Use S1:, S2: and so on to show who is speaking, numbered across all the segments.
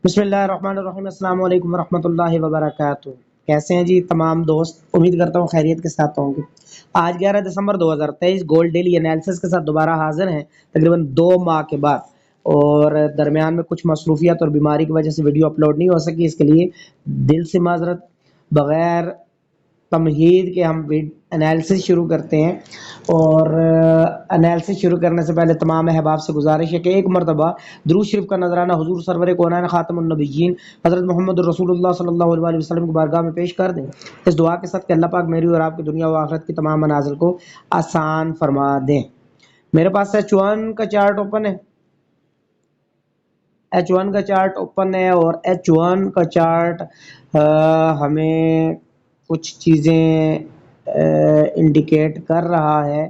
S1: بسم اللہ الرحمن الرحیم، السلام علیکم ورحمۃ اللہ وبرکاتہ۔ کیسے ہیں جی تمام دوست؟ امید کرتا ہوں خیریت کے ساتھ ہوں گے۔ آج 11 دسمبر 2023 گولڈ ڈیلی انالیسس کے ساتھ دوبارہ حاضر ہیں، تقریباً 2 ماہ کے بعد، اور درمیان میں کچھ مصروفیات اور بیماری کی وجہ سے ویڈیو اپلوڈ نہیں ہو سکی، اس کے لیے دل سے معذرت۔ بغیر تمہید کے ہم انالیسس شروع کرتے ہیں، اور انالیسس شروع کرنے سے پہلے تمام احباب سے گزارش ہے کہ ایک مرتبہ درود شریف کا نذرانہ حضور سرور کونین خاتم النبیین حضرت محمد الرسول اللہ صلی اللہ علیہ وسلم کی بارگاہ میں پیش کر دیں، اس دعا کے ساتھ کہ اللہ پاک میری اور آپ کی دنیا و آخرت کی تمام منازل کو آسان فرما دیں۔ میرے پاس H1 کا چارٹ اوپن ہے، H1 کا چارٹ اوپن ہے، اور H1 کا چارٹ ہمیں کچھ چیزیں انڈیکیٹ کر رہا ہے،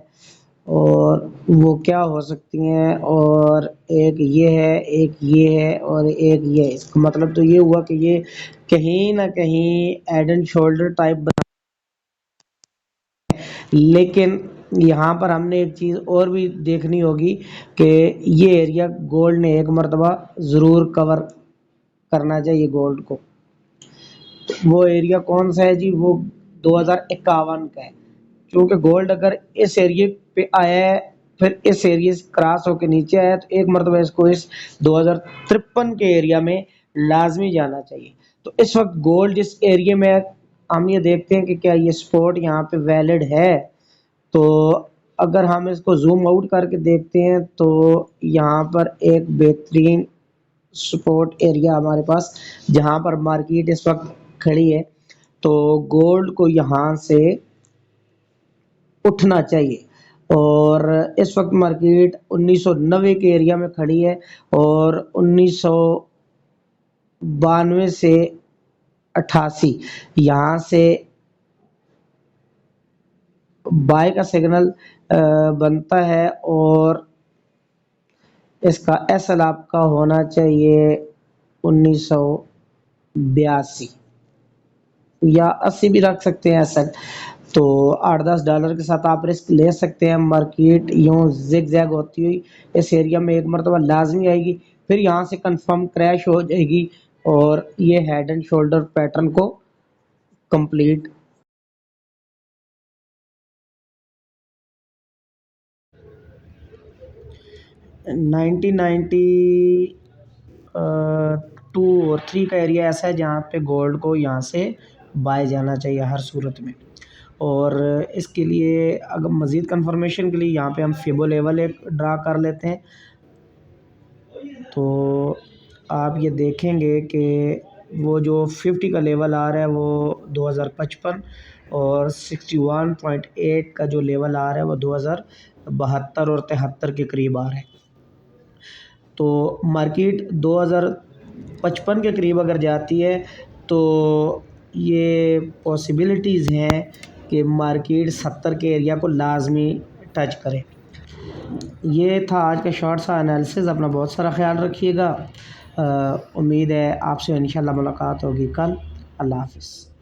S1: اور وہ کیا ہو سکتی ہیں، اور ایک یہ ہے، ایک یہ ہے، اور ایک یہ ہے۔ اس کا مطلب تو یہ ہوا کہ یہ کہیں نہ کہیں ہیڈ اینڈ شولڈر ٹائپ بنا، لیکن یہاں پر ہم نے ایک چیز اور بھی دیکھنی ہوگی کہ یہ ایریا گولڈ نے ایک مرتبہ ضرور کور کرنا چاہیے گولڈ کو۔ وہ ایریا کون سا ہے جی؟ وہ 2051 کا ہے، کیونکہ گولڈ اگر اس ایریے پہ آیا ہے، پھر اس ایریے سے کراس ہو کے نیچے آیا، تو ایک مرتبہ اس کو اس 2053 کے ایریا میں لازمی جانا چاہیے۔ تو اس وقت گولڈ جس ایریے میں، ہم یہ دیکھتے ہیں کہ کیا یہ سپورٹ یہاں پہ ویلڈ ہے۔ تو اگر ہم اس کو زوم آؤٹ کر کے دیکھتے ہیں تو یہاں پر ایک بہترین سپورٹ ایریا ہمارے پاس، جہاں پر مارکیٹ اس وقت کھڑی ہے، تو گولڈ کو یہاں سے اٹھنا چاہیے۔ اور اس وقت مارکیٹ 1990 کے ایریا میں کھڑی ہے، اور 1992 سے 88 یہاں سے بائی کا سگنل بنتا ہے، اور اس کا ایس ایل آپ کا ہونا چاہیے 1982 یا 80 بھی رکھ سکتے ہیں ایس ایل۔ تو $8-10 کے ساتھ آپ رسک لے سکتے ہیں۔ مارکیٹ یوں زگ زیگ ہوتی ہوئی اس ایریا میں ایک مرتبہ لازمی آئے گی، پھر یہاں سے کنفرم کریش ہو جائے گی، اور یہ ہیڈ اینڈ شولڈر پیٹرن کو کمپلیٹ 1992 اور 3 کا ایریا ایسا ہے جہاں پہ گولڈ کو یہاں سے بائے جانا چاہیے ہر صورت میں۔ اور اس کے لیے اگر مزید کنفرمیشن کے لیے یہاں پہ ہم فیبو لیول ایک ڈرا کر لیتے ہیں، تو آپ یہ دیکھیں گے کہ وہ جو 50 کا لیول آ رہا ہے وہ 2055، اور 61.8 کا جو لیول آ رہا ہے وہ 2072 اور 73 کے قریب آ رہا ہے۔ تو مارکیٹ 2055 کے قریب اگر جاتی ہے تو یہ پاسبلٹیز ہیں کہ مارکیٹ 70 کے ایریا کو لازمی ٹچ کرے۔ یہ تھا آج کا شارٹ سا انالیسز۔ اپنا بہت سارا خیال رکھیے گا۔ امید ہے آپ سے انشاءاللہ ملاقات ہوگی کل۔ اللہ حافظ۔